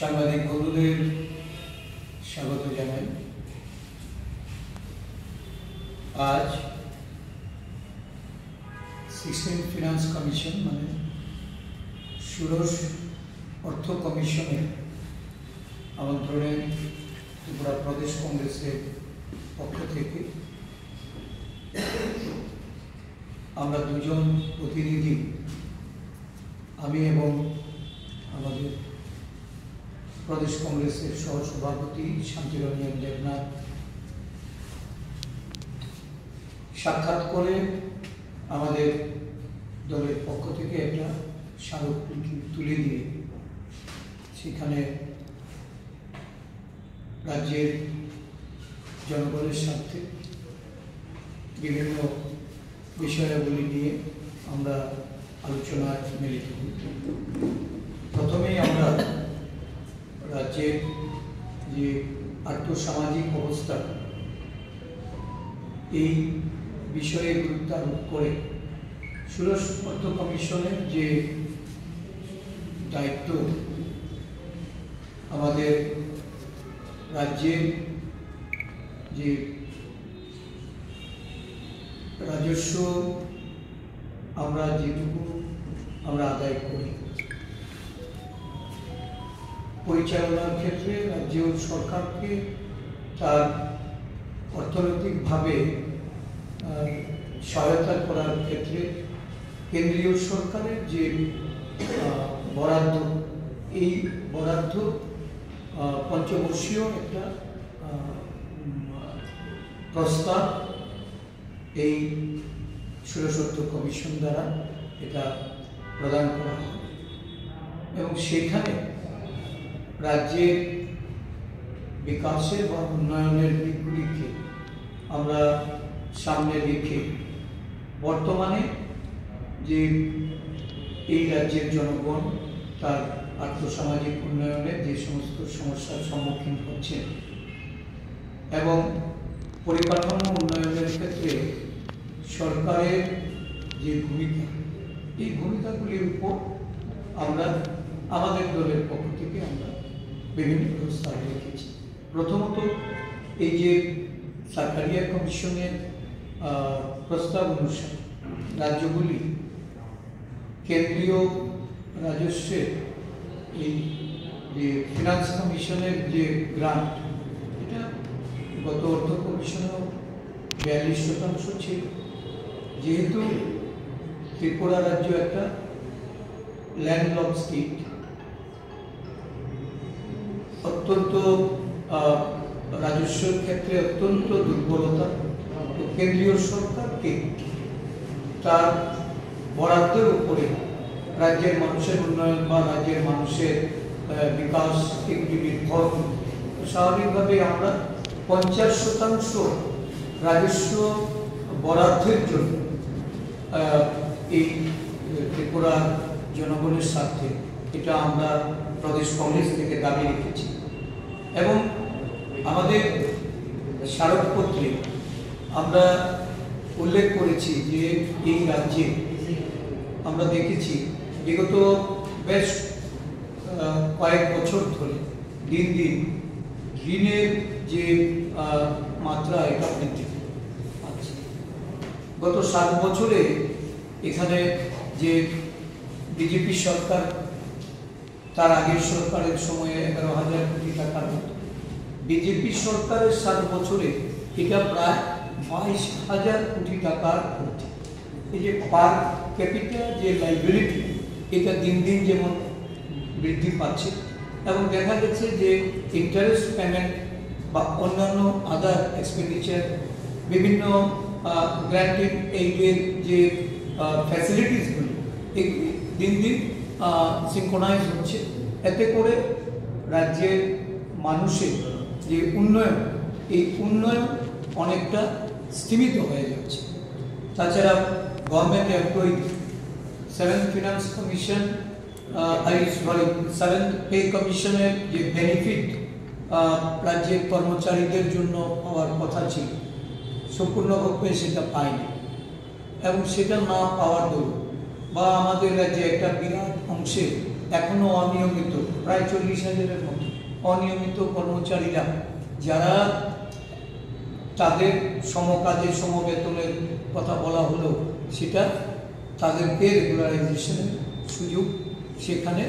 সাংবাদিক বন্ধুদের স্বাগত জানাই। আজ 16th ফিনান্স কমিশন মানে ষোড়শ অর্থ কমিশনের আমন্ত্রণে ত্রিপুরা প্রদেশ কংগ্রেসের পক্ষ থেকে আমরা দুজন প্রতিনিধি, আমি এবং আমাদের প্রদেশ কংগ্রেসের সহসভাপতি শান্তিরঞ্জন দেবনাথ সাক্ষাৎ করে আমাদের দলের পক্ষ থেকে একটা স্মারকলিপি তুলে দিয়ে সেখানে রাজ্যের জনগণের স্বার্থে বিভিন্ন বিষয়াবলী নিয়ে আমরা আলোচনায় মিলিত হই। প্রথমেই আমরা রাজ্যের যে আর্থসামাজিক অবস্থা এই বিষয়ে গুরুত্ব আরোপ করে ষোড়শ অর্থ কমিশনের যে দায়িত্ব আমাদের রাজ্যের যে রাজস্ব আমরা যেটুকু আমরা আদায় করি পরিচালনার ক্ষেত্রে রাজ্য সরকারকে তার অর্থনৈতিকভাবে সহায়তা করার ক্ষেত্রে কেন্দ্রীয় সরকারের যে বরাদ্দ, এই বরাদ্দ পঞ্চবর্ষীয় একটা প্রস্তাব এই ষোড়শ অর্থ কমিশন দ্বারা এটা প্রদান করা হয় এবং সেখানে রাজ্যের বিকাশের বা উন্নয়নের দিকগুলিকে আমরা সামনে রেখে বর্তমানে যে এই রাজ্যের জনগণ তার আর্থসামাজিক উন্নয়নের যে সমস্ত সমস্যার সম্মুখীন হচ্ছে এবং পরিকাঠামো উন্নয়নের ক্ষেত্রে সরকারের যে ভূমিকা, এই ভূমিকাগুলির উপর আমরা আমাদের দলের পক্ষ থেকে আমরা বিভিন্ন প্রস্তাব রেখেছি। প্রথমত এই যে সাকারিয়া কমিশনের প্রস্তাব অনুসারে রাজ্যগুলি কেন্দ্রীয় রাজস্বের এই যে ফিনান্স কমিশনের যে গ্রান্ট, এটা গত অর্থ কমিশনেও 42% ছিল। যেহেতু ত্রিপুরা রাজ্য একটা ল্যান্ডলক স্টেট, অত্যন্ত রাজস্বের ক্ষেত্রে অত্যন্ত দুর্বলতা, কেন্দ্রীয় সরকারকে তার বরাদ্দের উপরে রাজ্যের মানুষের উন্নয়ন বা রাজ্যের মানুষের বিকাশ এগুলি নির্ভর। স্বাভাবিকভাবে আমরা 50% রাজস্ব বরাদ্দের জন্য এই ত্রিপুরা জনগণের স্বার্থে এটা আমরা প্রদেশ কংগ্রেস থেকে দাবি রেখেছি এবং আমাদের স্মারকপত্রে আমরা উল্লেখ করেছি যে এই রাজ্যে আমরা দেখেছি বিগত বেশ কয়েক বছর ধরে দিন দিন ঋণের যে মাত্রা এটা বৃদ্ধি পাচ্ছে। গত 7 বছরে এখানে যে বিজেপি সরকার, তার আগের সরকারের সময়ে 11,000 কোটি টাকার মতো, বিজেপি সরকারের 7 বছরে এটা প্রায় 22,000 কোটি টাকার মধ্যে। এই যে পার ক্যাপিটাল যে লাইবিলিটি, এটা দিন দিন যেমন বৃদ্ধি পাচ্ছে এবং দেখা যাচ্ছে যে ইন্টারেস্ট পেমেন্ট বা অন্যান্য আদার এক্সপেন্ডিচার, বিভিন্ন গ্র্যান্টেড এইডের যে ফ্যাসিলিটিসগুলি, এগুলি দিন দিন সিনক্রোনাইজ হচ্ছে। এতে করে রাজ্যের মানুষের যে উন্নয়ন, এই উন্নয়ন অনেকটা স্থিমিত হয়ে যাচ্ছে। তাছাড়া government employee, 7th finance commission, 7th pay কমিশনের যে বেনিফিট রাজ্যের কর্মচারীদের জন্য পাওয়ার কথা ছিল, সম্পূর্ণভাবে সেটা পায়নি এবং সেটা না পাওয়ার দরুন বা আমাদের রাজ্যে একটা বিরাট অংশের এখনো অনিয়মিত প্রায় 40,000-এর মতো অনিয়মিত কর্মচারীরা, যারা তাদের সমকাজে সমবেতনের কথা বলা হলো, সেটা তাদেরকে রেগুলারাইজেশনের সুযোগ সেখানে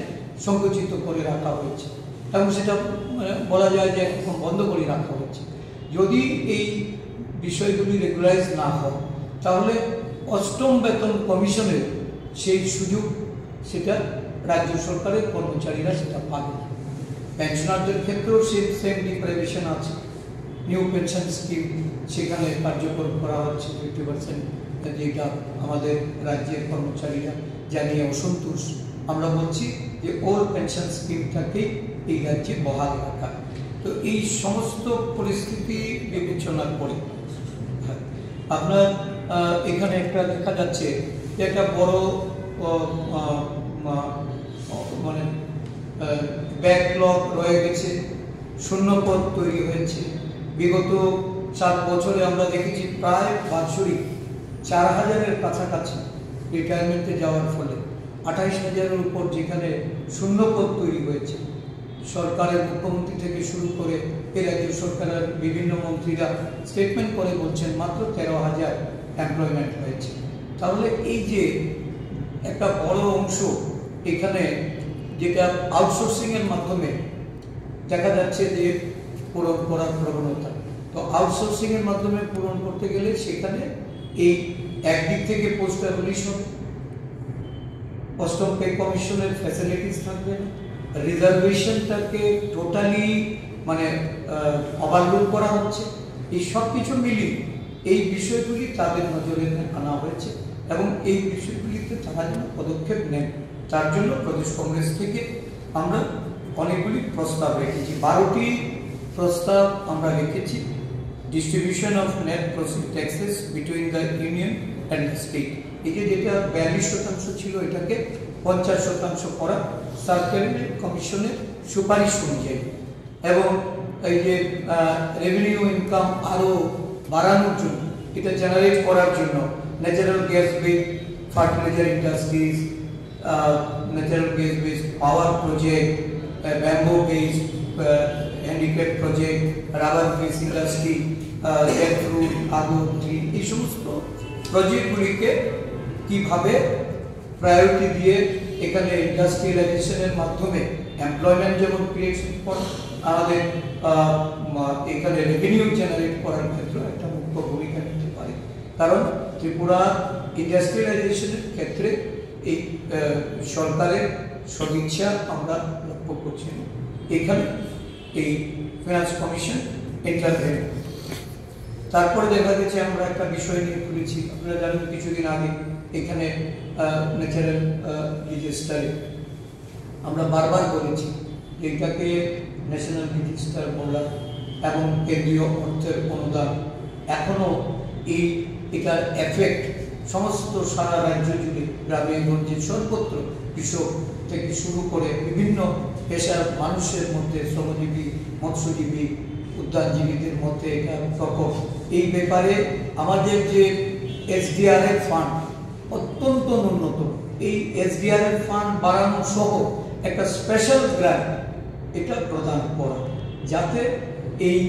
সংকুচিত করে রাখা হয়েছে এবং সেটা বলা যায় যে এখন বন্ধ করে রাখা হয়েছে। যদি এই বিষয়গুলি রেগুলারাইজ না হয় তাহলে অষ্টম বেতন কমিশনের সেই সুযোগ সেটা রাজ্য সরকারের কর্মচারীরা সেটা পাবে। পেনশনারদের ক্ষেত্রেও সেম ডিপ্রাইভেশন আছে। নিউ পেনশন স্কিম সেখানে কার্যকর করা হচ্ছে 50%, যেটা আমাদের রাজ্যের কর্মচারীরা জানিয়ে অসন্তোষ। আমরা বলছি যে ওল্ড পেনশন স্কিমটাকেই এই রাজ্যে বহাল রাখা। তো এই সমস্ত পরিস্থিতি বিবেচনার পরে আপনার এখানে একটা দেখা যাচ্ছে যে একটা বড় মানে ব্যাকলগ রয়ে গেছে, শূন্যপদ তৈরি হয়েছে। বিগত 7 বছরে আমরা দেখেছি প্রায় বাৎসরিক 4,000-এর কাছাকাছি রিটায়ারমেন্টে যাওয়ার ফলে 28,000-এর উপর যেখানে শূন্যপদ তৈরি হয়েছে। সরকারের মুখ্যমন্ত্রী থেকে শুরু করে এই রাজ্য সরকারের বিভিন্ন মন্ত্রীরা স্টেটমেন্ট করে বলছেন মাত্র 13,000 এমপ্লয়মেন্ট হয়েছে। তাহলে এই যে একটা বড় অংশ এখানে যেটা আউটসোর্সিংয়ের মাধ্যমে দেখা যাচ্ছে যে পূরণ করার প্রবণতা, তো আউটসোর্সিংয়ের মাধ্যমে পূরণ করতে গেলে সেখানে এই একদিক থেকে পোস্ট অ্যাবলিশন, অষ্টম পে কমিশনের ফ্যাসিলিটিস থাকবে না, রিজার্ভেশনটাকে টোটালি মানে ওভারলুক করা হচ্ছে। এই সব কিছু মিলিয়ে এই বিষয়গুলি তাদের নজরে আনা হয়েছে এবং এই বিষয়গুলিতে তারা যেন পদক্ষেপ নেন, তার জন্য প্রদেশ কংগ্রেস থেকে আমরা অনেকগুলি প্রস্তাব রেখেছি। 12টি প্রস্তাব আমরা রেখেছি। Distribution of net proceed taxes between the union and the state, এই যে যেটা 42% ছিল এটাকে 50% করা সার্কেল কমিশনের সুপারিশ অনুযায়ী, এবং এই যে রেভিনিউ ইনকাম আরও বাড়ানোর জন্য, এটা জেনারেট করার জন্য natural gas based fertiliser industries, natural gas based power project, bamboo based handicraft project, rubber based industry, jackfruit, agar, tree, এই সমস্ত প্রজেক্টগুলিকে কীভাবে প্রায়োরিটি দিয়ে এখানে ইন্ডাস্ট্রিয়ালাইজেশনের মাধ্যমে এমপ্লয়মেন্ট যেমন ক্রিয়েশন করা, আমাদের এখানে রেভিনিউ জেনারেট করার ক্ষেত্রে একটা মুখ্য ভূমিকা নিতে পারে। কারণ ত্রিপুরা ইন্ডাস্ট্রিয়ালাইজেশনের ক্ষেত্রে এই সরকারের সদিচ্ছা আমরা লক্ষ্য করছি। এখানে এই ফিনান্স কমিশন ইন্টারভেন। তারপরে দেখা গেছে আমরা একটা বিষয় নিয়ে খুলেছি, আপনারা জানেন কিছুদিন আগে এখানে ন্যাচারাল ডিজাস্টারে আমরা বারবার বলেছি যে এটাকে ন্যাশনাল ডিজাস্টার বলা এবং কেন্দ্রীয় অর্থের অনুদান এখনও এটার এফেক্ট সমস্ত সারা রাজ্য জুড়ে গ্রামে গঞ্জে সর্বত্র কৃষক থেকে শুরু করে বিভিন্ন পেশার মানুষের মধ্যে, শ্রমজীবী, মৎস্যজীবী, উদ্যানজীবীদের মধ্যে এটা প্রকোপ। এই ব্যাপারে আমাদের যে এসডিআরএফ ফান্ড অত্যন্ত ন্যূনতম, এই এসডিআরএফ ফান্ড বাড়ানো সহ একটা স্পেশাল গ্র্যান্ট এটা প্রদান করা, যাতে এই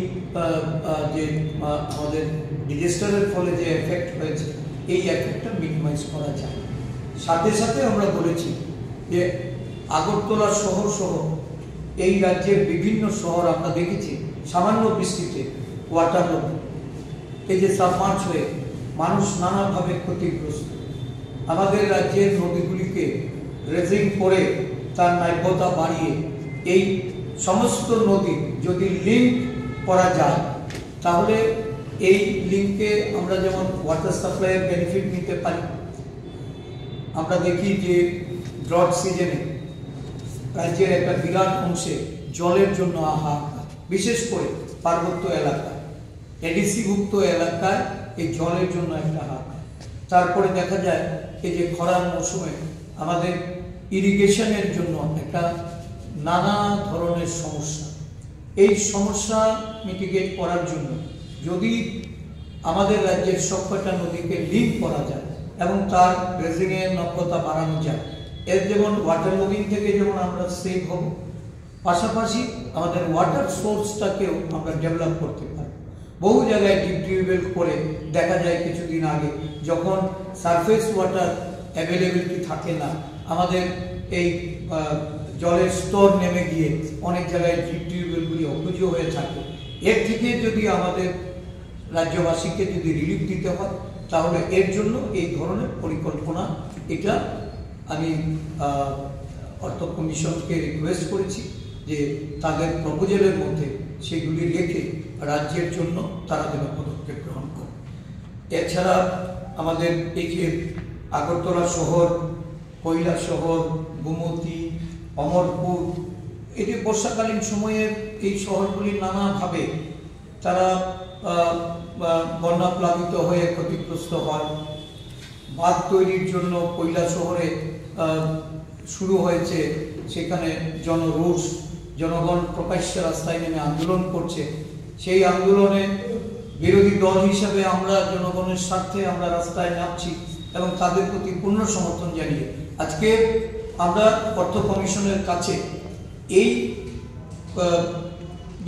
যে আমাদের ডিজাস্টারের ফলে যে এফেক্ট হয়েছে এই এফেক্টটা মিনিমাইজ করা যায়। সাথে সাথে আমরা বলেছি যে আগরতলা শহর সহ এই রাজ্যের বিভিন্ন শহর আমরা দেখেছি সামান্য বৃষ্টিতে ওয়াটার লোড, এই যে সাবমার্জ হয়ে মানুষ নানাভাবে ক্ষতিগ্রস্ত। আমাদের রাজ্যের নদীগুলিকে রেজিং করে তার নাব্যতা বাড়িয়ে এই সমস্ত নদী যদি লিঙ্ক করা যায় তাহলে এই লিঙ্কে আমরা যেমন ওয়াটার সাপ্লাইয়ের বেনিফিট নিতে পারি। আমরা দেখি যে ড্রট সিজনে রাজ্যের একটা বিরাট অংশে জলের জন্য হাহাকার, বিশেষ করে পার্বত্য এলাকায়, এডিসিভুক্ত এলাকায় এই জলের জন্য একটা হাহাকার। তারপরে দেখা যায় এই যে খরার মৌসুমে আমাদের ইরিগেশনের জন্য একটা নানা ধরনের সমস্যা। এই সমস্যা মিটিগেট করার জন্য যদি আমাদের রাজ্যের সবকটা নদীকে লিঙ্ক করা যায় এবং তার ড্রেজিংয়ের নব্যতা বাড়ানো যায় এর যেমন ওয়াটার লগিং থেকে যেমন আমরা সেভ হব, পাশাপাশি আমাদের ওয়াটার সোর্সটাকেও আমরা ডেভেলপ করতে পারি। বহু জায়গায় ডিপ টিউবওয়েল করে দেখা যায় কিছুদিন আগে যখন সারফেস ওয়াটার অ্যাভেলেবিলিটি থাকে না, আমাদের এই জলের স্তর নেমে গিয়ে অনেক জায়গায় ডিপ টিউবওয়েলগুলি অপুজ হয়ে থাকে। এর থেকে যদি আমাদের রাজ্যবাসীকে যদি রিলিফ দিতে হয়, তাহলে এর জন্য এই ধরনের পরিকল্পনা, এটা আমি অর্থ কমিশনকে রিকোয়েস্ট করেছি যে তাদের প্রপোজালের মধ্যে সেগুলি রেখে রাজ্যের জন্য তারা যেন পদক্ষেপ গ্রহণ করে। এছাড়া আমাদের এই যে আগরতলা শহর, কৈলাস শহর, গোমতী, অমরপুর, এই যে বর্ষাকালীন সময়ে এই শহরগুলি নানাভাবে তারা বন্যা প্লাবিত হয়ে ক্ষতিগ্রস্ত হয়। বাঁধ তৈরির জন্য কৈলাস শহরে শুরু হয়েছে, সেখানে জনরোষ, জনগণ প্রকাশ্যে রাস্তায় নেমে আন্দোলন করছে। সেই আন্দোলনে বিরোধী দল হিসাবে আমরা জনগণের স্বার্থে আমরা রাস্তায় নামছি এবং তাদের প্রতি পূর্ণ সমর্থন জানিয়ে আজকে আমরা অর্থ কমিশনের কাছে এই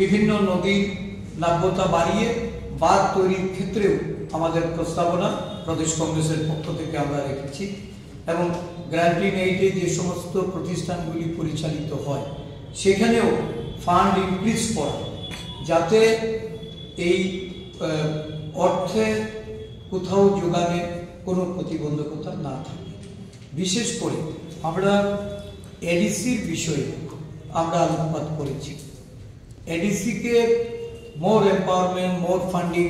বিভিন্ন নদীর নাব্যতা বাড়িয়ে বাঁধ তৈরির ক্ষেত্রেও আমাদের প্রস্তাবনা প্রদেশ কংগ্রেসের পক্ষ থেকে আমরা রেখেছি এবং গ্রান্টিং এইডে যে সমস্ত প্রতিষ্ঠানগুলি পরিচালিত হয় সেখানেও ফান্ড ইনক্রিজ করা, যাতে এই অর্থের কোথাও যোগানে কোনো প্রতিবন্ধকতা না থাকে। বিশেষ করে আমরা এডিসির বিষয়ে আমরা আলোকপাত করেছি। এডিসিকে মোর এম্পাওয়ারমেন্ট, মোর ফান্ডিং,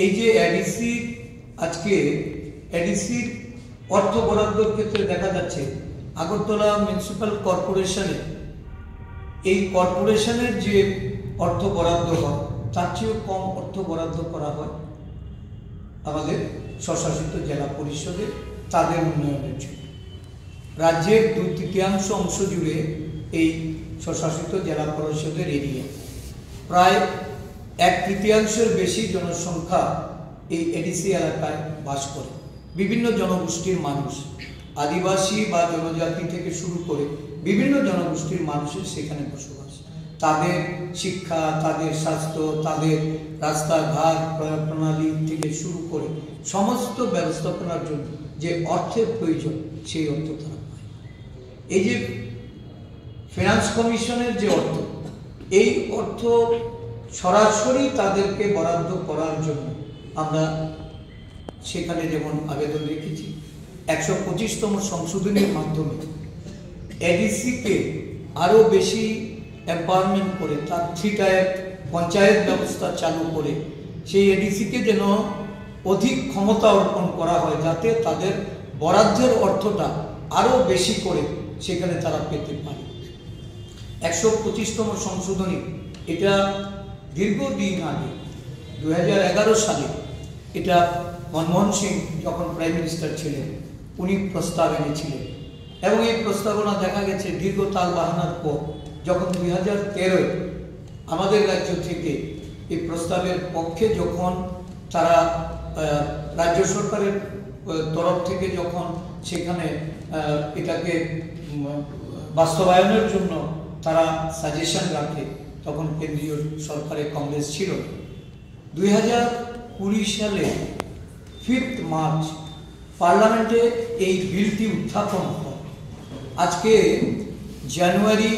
এই যে এডিসি, আজকে এডিসির অর্থ বরাদ্দর ক্ষেত্রে দেখা যাচ্ছে আগরতলা মিউনিসিপ্যাল কর্পোরেশনে, এই কর্পোরেশনের যে অর্থ বরাদ্দ হয় তার চেয়েও কম অর্থ বরাদ্দ করা হয় আমাদের স্বশাসিত জেলা পরিষদে তাদের উন্নয়নের জন্য। রাজ্যের 2/3 অংশ জুড়ে এই স্বশাসিত জেলা পরিষদের এরিয়া, প্রায় 1/3 বেশি জনসংখ্যা এই এডিসি এলাকায় বাস করে। বিভিন্ন জনগোষ্ঠীর মানুষ, আদিবাসী বা জনজাতি থেকে শুরু করে বিভিন্ন জনগোষ্ঠীর মানুষের সেখানে বসবাস। তাদের শিক্ষা, তাদের স্বাস্থ্য, তাদের রাস্তাঘাট প্রণালী থেকে শুরু করে সমস্ত ব্যবস্থাপনার জন্য যে অর্থের প্রয়োজন সেই অর্থ তারা পায়। এই যে ফিনান্স কমিশনের যে অর্থ, এই অর্থ সরাসরি তাদেরকে বরাদ্দ করার জন্য আমরা সেখানে যেমন আবেদন রেখেছি 125তম সংশোধনীর মাধ্যমে এডিসিকে আরও বেশি এম্পাওয়ারমেন্ট করে তার 3 টায়ার পঞ্চায়েত ব্যবস্থা চালু করে সেই এডিসিকে যেন অধিক ক্ষমতা অর্পণ করা হয়, যাতে তাদের বরাদ্দের অর্থটা আরও বেশি করে সেখানে তারা পেতে পারে। 125তম সংশোধনী, এটা দীর্ঘদিন আগে 2011 সালে এটা মনমোহন সিং যখন প্রাইম মিনিস্টার ছিলেন উনি প্রস্তাব এনেছিলেন এবং এই প্রস্তাবনা দেখা গেছে দীর্ঘ তাল বাহানার পর যখন 2013 আমাদের রাজ্য থেকে এই প্রস্তাবের পক্ষে যখন তারা রাজ্য সরকারের তরফ থেকে যখন সেখানে এটাকে বাস্তবায়নের জন্য তারা সাজেশন রাখে, তখন কেন্দ্রীয় সরকারে কংগ্রেস ছিল। 2020 সালে 5 মার্চ পার্লামেন্টে এই বিলটি উত্থাপন হয়। আজকে জানুয়ারি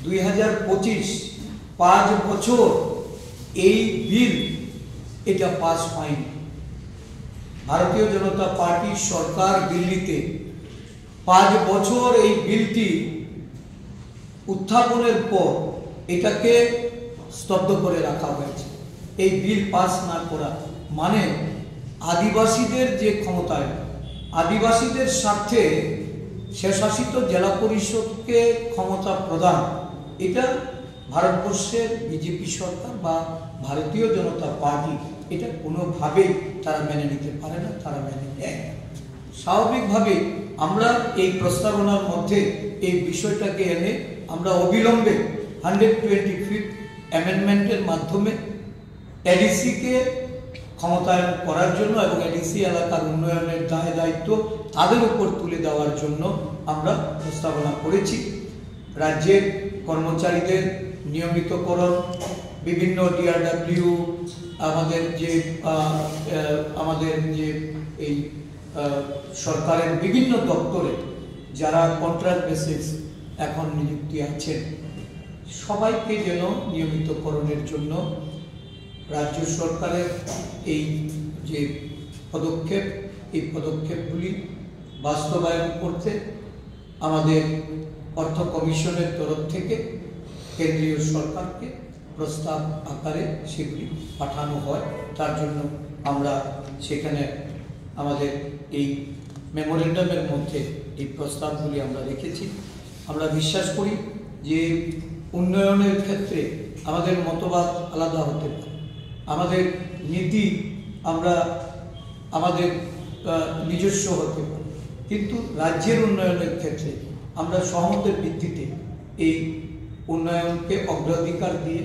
2025, 5 বছর এই বিল এটা পাস হয়নি। ভারতীয় জনতা পার্টি সরকার দিল্লিতে 5 বছর এই বিলটি উত্থাপনের পর এটাকে স্তব্ধ করে রাখা হয়েছে। এই বিল পাস না করা মানে আদিবাসীদের যে ক্ষমতায়ন, আদিবাসীদের স্বার্থে স্বশাসিত জেলা পরিষদকে ক্ষমতা প্রদান, এটা ভারতবর্ষের বিজেপি সরকার বা ভারতীয় জনতা পার্টি এটা কোনোভাবেই তারা মেনে নিতে পারে না, তারা মেনে নেয় না। স্বাভাবিকভাবে আমরা এই প্রস্তাবনার মধ্যে এই বিষয়টাকে এনে আমরা অবিলম্বে 125th অ্যামেন্ডমেন্টের মাধ্যমে এডিসিকে ক্ষমতায়ন করার জন্য এবং এডিসি এলাকার উন্নয়নের দায় দায়িত্ব তাদের উপর তুলে দেওয়ার জন্য আমরা প্রস্তাবনা করেছি। রাজ্যের কর্মচারীদের নিয়মিতকরণ, বিভিন্ন ডিআরডব্লিউ, আমাদের যে এই সরকারের বিভিন্ন দপ্তরে যারা কন্ট্রাক্ট বেসিস এখন নিযুক্তি আছেন, সবাইকে যেন নিয়মিতকরণের জন্য রাজ্য সরকারের এই যে পদক্ষেপ, এই পদক্ষেপগুলি বাস্তবায়ন করতে আমাদের অর্থ কমিশনের তরফ থেকে কেন্দ্রীয় সরকারকে প্রস্তাব আকারে সেগুলি পাঠানো হয়। তার জন্য আমরা সেখানে আমাদের এই মেমোরেন্ডামের মধ্যে এই প্রস্তাবগুলি আমরা রেখেছি। আমরা বিশ্বাস করি যে উন্নয়নের ক্ষেত্রে আমাদের মতবাদ আলাদা হতে পারে, আমাদের নীতি আমাদের নিজস্ব হতে পারে, কিন্তু রাজ্যের উন্নয়নের ক্ষেত্রে আমরা সহমতের ভিত্তিতে এই উন্নয়নকে অগ্রাধিকার দিয়ে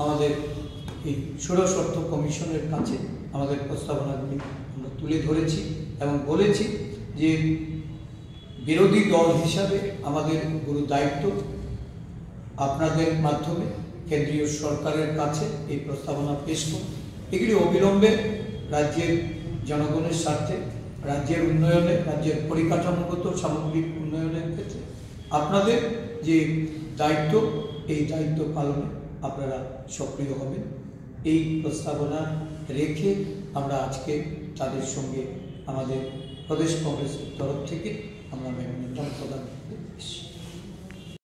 আমাদের এই ষোড়শ অর্থ কমিশনের কাছে আমাদের প্রস্তাবনাগুলি আমরা তুলে ধরেছি এবং বলেছি যে বিরোধী দল হিসাবে আমাদের গুরু দায়িত্ব আপনাদের মাধ্যমে কেন্দ্রীয় সরকারের কাছে এই প্রস্তাবনা পেশ করুন। এগুলি অবিলম্বে রাজ্যের জনগণের স্বার্থে, রাজ্যের উন্নয়নে, রাজ্যের পরিকাঠামোগত সামগ্রিক উন্নয়নের ক্ষেত্রে আপনাদের যে দায়িত্ব, এই দায়িত্ব পালনে আপনারা সক্রিয় হবেন। এই প্রস্তাবনা রেখে আমরা আজকে তাদের সঙ্গে আমাদের প্রদেশ কংগ্রেসের তরফ থেকে আমরা মেমোরেন্ডাম প্রদান করতে এসেছি।